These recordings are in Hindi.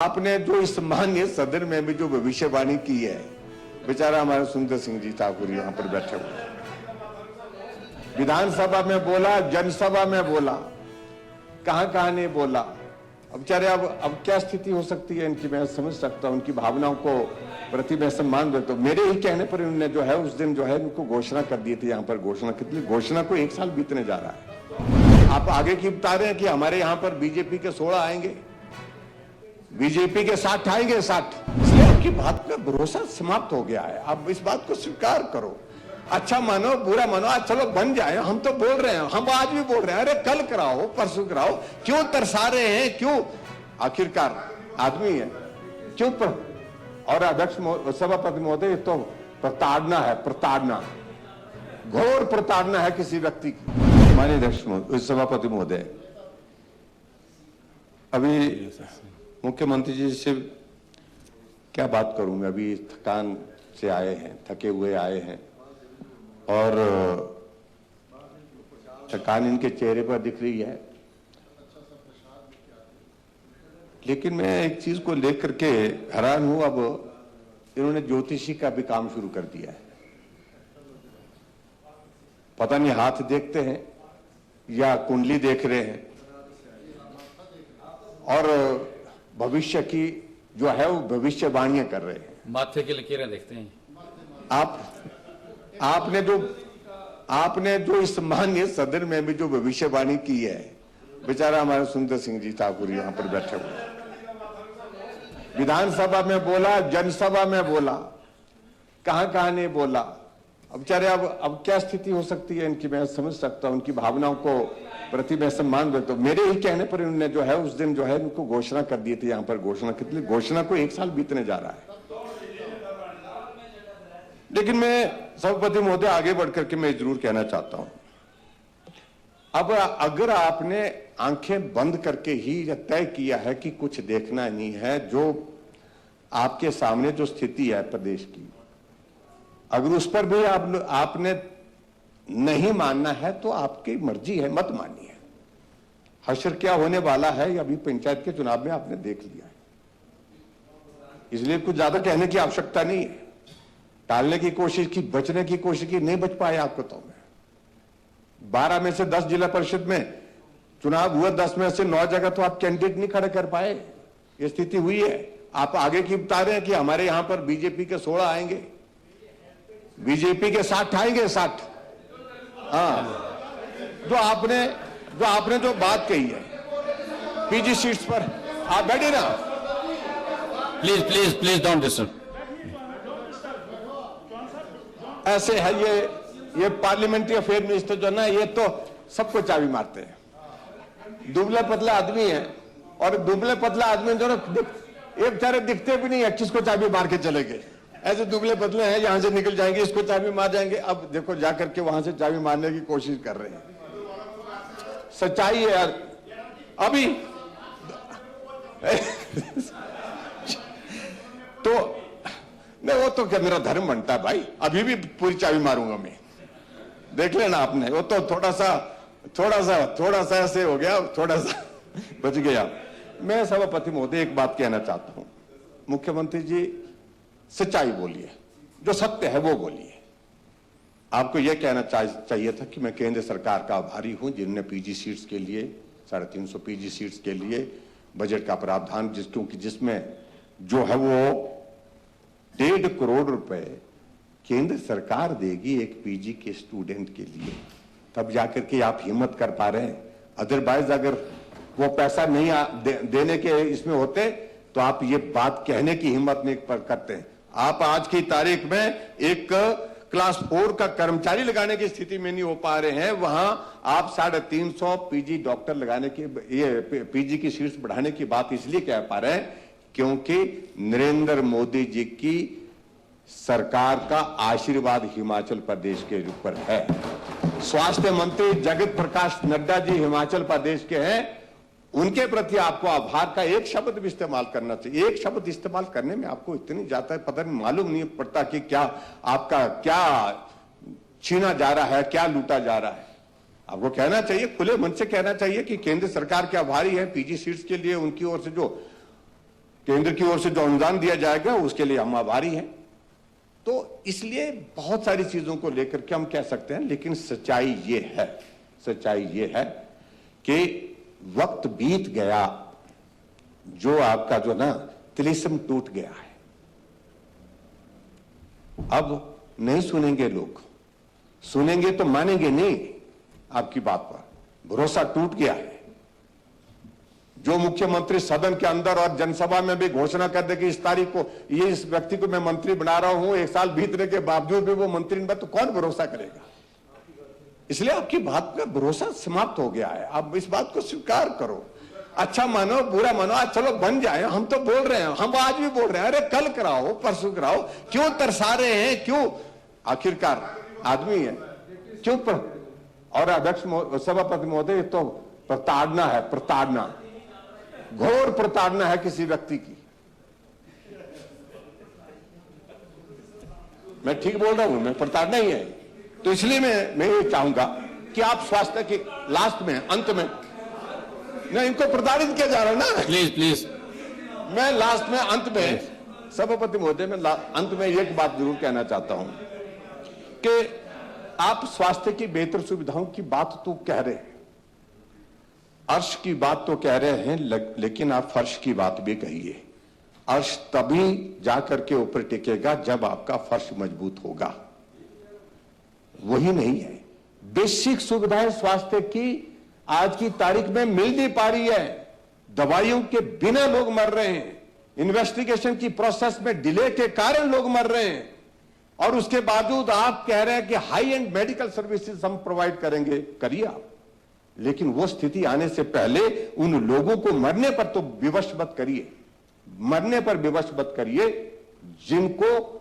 आपने जो इस माननीय सदन में भी जो भविष्यवाणी की है, बेचारा हमारे सुंदर सिंह जी ठाकुर यहाँ पर बैठे हुए, विधानसभा में बोला, जनसभा में बोला, कहां कहां नहीं बोला। अब बेचारे अब क्या स्थिति हो सकती है इनकी, मैं समझ सकता हूं, उनकी भावनाओं को प्रति मैं सम्मान देता हूं। मेरे ही कहने पर उन्होंने जो है उस दिन जो है इनको घोषणा कर दी थी, यहाँ पर घोषणा कितनी, घोषणा को 1 साल बीतने जा रहा है। आप आगे की बता रहे हैं कि हमारे यहाँ पर बीजेपी के 16 आएंगे, बीजेपी के 60 आएंगे, 60। इसलिए आपकी बात पे भरोसा समाप्त हो गया है। आप इस बात को स्वीकार करो, अच्छा मानो बुरा मानो, आज चलो बन जाए। हम तो बोल रहे हैं, हम आज भी बोल रहे हैं, अरे कल कराओ, परसों कराओ, क्यों तरसा रहे हैं, क्यों? आखिरकार आदमी है, क्यों और अध्यक्ष सभापति महोदय, तो प्रताड़ना है, प्रताड़ना, घोर प्रताड़ना है किसी व्यक्ति की। माननीय अध्यक्ष सभापति महोदय, अभी मुख्यमंत्री जी से क्या बात करूंगा, अभी थकान से आए हैं, थके हुए आए हैं और थकान इनके चेहरे पर दिख रही है। लेकिन मैं एक चीज को लेकर के हैरान हूं, अब इन्होंने ज्योतिषी का भी काम शुरू कर दिया है। पता नहीं हाथ देखते हैं या कुंडली देख रहे हैं, और भविष्य की जो है वो भविष्यवाणियां कर रहे हैं, माथे की लकीरें देखते हैं। आपने जो इस माननीय सदन में भी जो भविष्यवाणी की है, बेचारा हमारे सुंदर सिंह जी ठाकुर यहाँ पर बैठे हुए, विधानसभा में बोला, जनसभा में बोला, कहां कहां नहीं बोला। अब बेचारे अब क्या स्थिति हो सकती है इनकी, मैं समझ सकता हूं, उनकी भावनाओं को प्रति मैं सम्मान देता हूं। मेरे ही कहने पर उन्होंने जो है उस दिन जो है इनको घोषणा कर दी थी, यहाँ पर घोषणा कितनी, घोषणा को 1 साल बीतने जा रहा है। लेकिन मैं सभापति महोदय आगे बढ़कर के मैं जरूर कहना चाहता हूं, अब अगर आपने आंखें बंद करके ही तय किया है कि कुछ देखना नहीं है, जो आपके सामने जो स्थिति है प्रदेश की, अगर उस पर भी आपने नहीं मानना है तो आपकी मर्जी है, मत मानिए। हश्र क्या होने वाला है अभी पंचायत के चुनाव में आपने देख लिया है, इसलिए कुछ ज्यादा कहने की आवश्यकता नहीं है। टालने की कोशिश की, बचने की कोशिश की, नहीं बच पाए आपको। तो मैं 12 में से 10 जिला परिषद में चुनाव हुआ, 10 में से 9 जगह तो आप कैंडिडेट नहीं खड़े कर पाए, ये स्थिति हुई है। आप आगे की बता रहे हैं कि हमारे यहां पर बीजेपी के 16 आएंगे, बीजेपी के 60 आएंगे, 60। हाँ, जो आपने जो बात कही है पीजी सीट्स पर, आप बैठे ना, प्लीज डोंट डिस्टर्ब। ऐसे है ये पार्लियामेंट्री अफेयर मिनिस्टर जो ना, ये तो सबको चाबी मारते हैं। दुबला पतला आदमी है, और दुबले पतला आदमी जो ना एक बेचारे दिखते भी नहीं है, किसको चाबी मार के चले गए। ऐसे दुबले पतले हैं, यहां से निकल जाएंगे, इसको चाबी मार जाएंगे। अब देखो जाकर के वहां से चाबी मारने की कोशिश कर रहे हैं। सच्चाई है यार। अभी तो नहीं, वो तो क्या मेरा धर्म बनता है भाई, अभी भी पूरी चाबी मारूंगा मैं, देख लेना आपने। वो तो थोड़ा सा ऐसे हो गया, थोड़ा सा बच गया। मैं सभापति महोदय एक बात कहना चाहता हूं, मुख्यमंत्री जी सच्चाई बोलिए, जो सत्य है वो बोलिए। आपको यह कहना चाहिए था कि मैं केंद्र सरकार का आभारी हूं, जिन्होंने पीजी सीट्स के लिए 350 पीजी सीट्स के लिए बजट का प्रावधान, जिसमें जो है वो 1.5 करोड़ रुपए केंद्र सरकार देगी एक पीजी के स्टूडेंट के लिए, तब जाकर के आप हिम्मत कर पा रहे हैं। अदरवाइज अगर वो पैसा नहीं देने के इसमें होते तो आप ये बात कहने की हिम्मत नहीं करते। आप आज की तारीख में एक क्लास 4 का कर्मचारी लगाने की स्थिति में नहीं हो पा रहे हैं, वहां आप 350 पीजी डॉक्टर लगाने की, ये पीजी की सीट्स बढ़ाने की बात इसलिए कह पा रहे हैं क्योंकि नरेंद्र मोदी जी की सरकार का आशीर्वाद हिमाचल प्रदेश के ऊपर है। स्वास्थ्य मंत्री जगत प्रकाश नड्डा जी हिमाचल प्रदेश के हैं, उनके प्रति आपको आभार का एक शब्द भी इस्तेमाल करना चाहिए। एक शब्द इस्तेमाल करने में आपको इतनी जाता है, पता नहीं, मालूम नहीं पड़ता कि क्या आपका क्या छीना जा रहा है, क्या लूटा जा रहा है। आपको कहना चाहिए, खुले मन से कहना चाहिए कि केंद्र सरकार के आभारी है पीजी सीट्स के लिए, उनकी ओर से जो केंद्र की ओर से जो अनुदान दिया जाएगा उसके लिए हम आभारी हैं। तो इसलिए बहुत सारी चीजों को लेकर के हम कह सकते हैं, लेकिन सच्चाई ये है कि वक्त बीत गया, जो आपका जो ना तिलिस्म टूट गया है। अब नहीं सुनेंगे लोग, सुनेंगे तो मानेंगे नहीं आपकी बात पर, भरोसा टूट गया है। जो मुख्यमंत्री सदन के अंदर और जनसभा में भी घोषणा कर दे कि इस तारीख को ये इस व्यक्ति को मैं मंत्री बना रहा हूं, 1 साल बीतने के बावजूद भी वो मंत्री नहीं बना, तो कौन भरोसा करेगा? इसलिए आपकी बात का भरोसा समाप्त हो गया है। आप इस बात को स्वीकार करो, अच्छा मानो बुरा मानो, आज चलो बन जाए। हम तो बोल रहे हैं, हम आज भी बोल रहे हैं, अरे कल कराओ परसों कराओ, क्यों तरसा रहे हैं? क्यों? आखिरकार आदमी है, क्यों और अध्यक्ष सभापति महोदय, तो प्रताड़ना है, प्रताड़ना, घोर प्रताड़ना है किसी व्यक्ति की। मैं ठीक बोल रहा हूं, मैं प्रताड़ना ही है। तो इसलिए मैं ये चाहूंगा कि आप स्वास्थ्य के लास्ट में, अंत में, नहीं इनको प्रताड़ित किया जा रहा है ना, प्लीज मैं लास्ट में, अंत में, सभापति महोदय, मैं अंत में एक बात जरूर कहना चाहता हूं कि आप स्वास्थ्य की बेहतर सुविधाओं की बात तो कह रहे हैं, अर्श की बात तो कह रहे हैं, लेकिन आप फर्श की बात भी कहिए। अर्श तभी जाकर के ऊपर टिकेगा जब आपका फर्श मजबूत होगा, वही नहीं है। बेसिक सुविधाएं स्वास्थ्य की आज की तारीख में मिल नहीं पा रही है। दवाइयों के बिना लोग मर रहे हैं, इन्वेस्टिगेशन की प्रोसेस में डिले के कारण लोग मर रहे हैं, और उसके बावजूद आप कह रहे हैं कि हाई एंड मेडिकल सर्विसेज हम प्रोवाइड करेंगे। करिए आप, लेकिन वो स्थिति आने से पहले उन लोगों को मरने पर तो विवश मत करिए, मरने पर विवश मत करिए। जिनको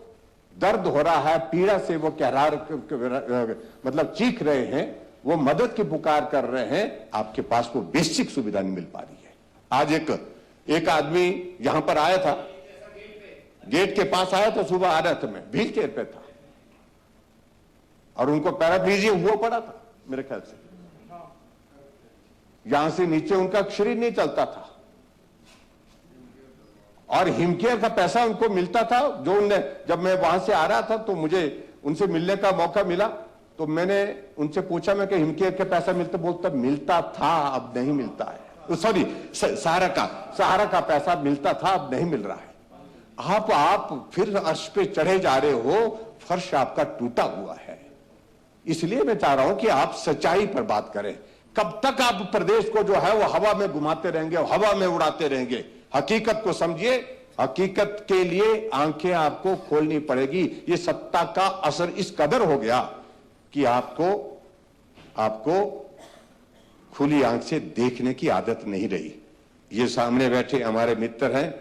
दर्द हो रहा है, पीड़ा से वो कह रहा, मतलब चीख रहे हैं, वो मदद की पुकार कर रहे हैं, आपके पास वो बेसिक सुविधा नहीं मिल पा रही है। आज एक आदमी यहां पर आया था, गेट के पास आया था, सुबह आ रहा था, मैं व्हील चेयर पे था, और उनको पैराप्लीजिया हुआ पड़ा था मेरे ख्याल से, यहां से नीचे उनका शरीर नहीं चलता था, और हिमकेयर का पैसा उनको मिलता था। जो उनने, जब मैं वहां से आ रहा था तो मुझे उनसे मिलने का मौका मिला, तो मैंने उनसे पूछा, मैं कि हिमकेयर का पैसा मिलता? बोलता मिलता था, अब नहीं मिलता है। सॉरी, सहारा का पैसा मिलता था, अब नहीं मिल रहा है। आप फिर अर्श पे चढ़े जा रहे हो, फर्श आपका टूटा हुआ है। इसलिए मैं चाह रहा हूं कि आप सच्चाई पर बात करें। कब तक आप प्रदेश को जो है वो हवा में घुमाते रहेंगे, हवा में उड़ाते रहेंगे? हकीकत को समझिए, हकीकत के लिए आंखें आपको खोलनी पड़ेगी। ये सत्ता का असर इस कदर हो गया कि आपको खुली आंख से देखने की आदत नहीं रही। ये सामने बैठे हमारे मित्र हैं,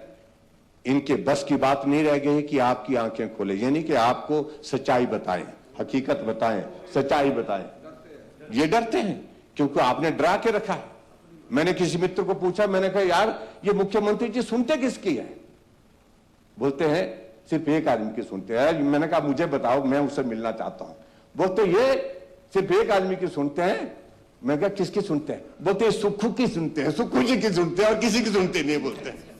इनके बस की बात नहीं रह गई कि आपकी आंखें खोले, यानी कि आपको सच्चाई बताएं, हकीकत बताएं, सच्चाई बताएं। ये डरते हैं क्योंकि आपने डरा के रखा है। मैंने किसी मित्र को पूछा, मैंने कहा यार ये मुख्यमंत्री जी सुनते किसकी है? बोलते हैं सिर्फ एक आदमी की सुनते हैं। मैंने कहा मुझे बताओ, मैं उससे मिलना चाहता हूं। बोलते ये सिर्फ एक आदमी की सुनते हैं। मैं कहा किसकी सुनते हैं? बोलते सुक्खू की सुनते हैं, सुक्खू जी की सुनते हैं, और किसी की सुनते नहीं। बोलते हैं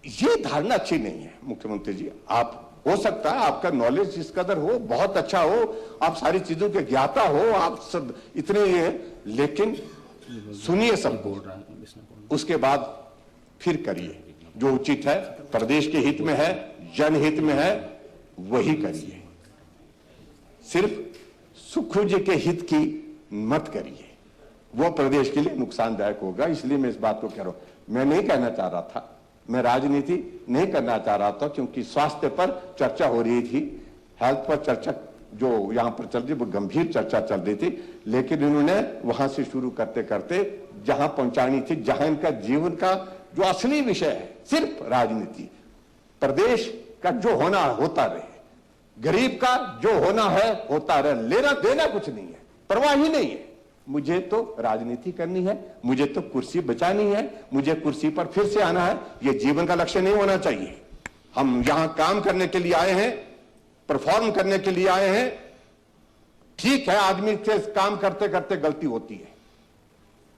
ये धारणा अच्छी नहीं है मुख्यमंत्री जी। आप, हो सकता है आपका नॉलेज इस कदर हो, बहुत अच्छा हो, आप सारी चीजों के ज्ञाता हो, आप सब इतने ये, लेकिन सुनिए सबको, उसके बाद फिर करिए जो उचित है, प्रदेश के हित में है, जनहित में है, वही करिए। सिर्फ सुक्खू जी के हित की मत करिए, वो प्रदेश के लिए नुकसानदायक होगा। इसलिए मैं इस बात को कह रहा हूं। मैं नहीं कहना चाह रहा था, मैं राजनीति नहीं करना चाह रहा था, क्योंकि स्वास्थ्य पर चर्चा हो रही थी, हेल्थ पर चर्चा जो यहां पर चल रही, वो गंभीर चर्चा चल रही थी। लेकिन इन्होंने वहां से शुरू करते करते जहां पहुंचानी थी, जहां इनका जीवन का जो असली विषय है, सिर्फ राजनीति, प्रदेश का जो होना होता रहे, गरीब का जो होना है होता रहे, लेना देना कुछ नहीं है, परवाह ही नहीं है। मुझे तो राजनीति करनी है, मुझे तो कुर्सी बचानी है, मुझे कुर्सी पर फिर से आना है। यह जीवन का लक्ष्य नहीं होना चाहिए। हम यहां काम करने के लिए आए हैं, परफॉर्म करने के लिए आए हैं। ठीक है, आदमी से काम करते करते गलती होती है,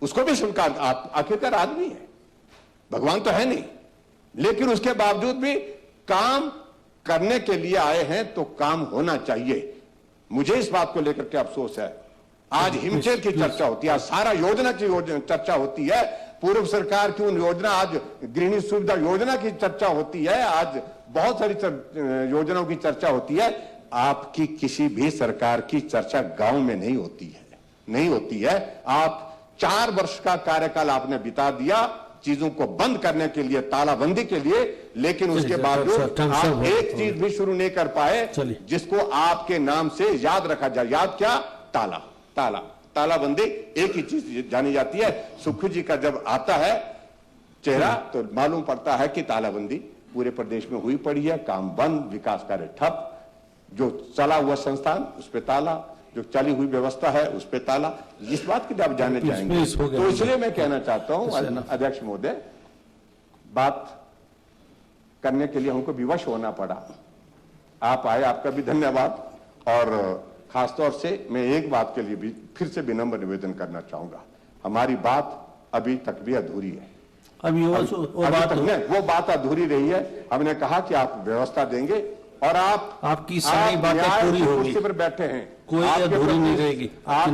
उसको भी स्वीकार, आखिरकार आदमी है, भगवान तो है नहीं। लेकिन उसके बावजूद भी काम करने के लिए आए हैं तो काम होना चाहिए। मुझे इस बात को लेकर के अफसोस है, आज हिमचेल की चर्चा होती है, आज सारा योजना की चर्चा होती है, पूर्व सरकार की उन योजना, आज गृहिणी सुविधा योजना की चर्चा होती है, आज बहुत सारी योजनाओं की चर्चा होती है। आपकी किसी भी सरकार की चर्चा गांव में नहीं होती है, नहीं होती है। आप 4 वर्ष का कार्यकाल आपने बिता दिया चीजों को बंद करने के लिए, तालाबंदी के लिए, लेकिन उसके बावजूद आप एक चीज भी शुरू नहीं कर पाए जिसको आपके नाम से याद रखा जाए। याद क्या? तालाबंदी एक ही चीज जानी जाती है। सुखू जी का जब आता है चेहरा तो मालूम पड़ता है कि तालाबंदी पूरे प्रदेश में हुई पड़ी है, काम बंद, विकास कार्य ठप, जो चला हुआ संस्थान उस पे ताला, जो चली हुई व्यवस्था है उस पे ताला। इस बात की आप जानना चाहेंगे तो इसलिए मैं कहना चाहता हूं अध्यक्ष महोदय, बात करने के लिए हमको विवश होना पड़ा। आप आए, आपका भी धन्यवाद। और खासतौर से मैं एक बात के लिए भी फिर से विनम्र निवेदन करना चाहूंगा, हमारी बात अभी तक भी अधूरी है। वो बात अधूरी रही है। हमने कहा कि आप व्यवस्था देंगे और आपकी सारी बातें पूरी होगी। कुर्सी पर बैठे हैं, कोई अधूरी नहीं रहेगी।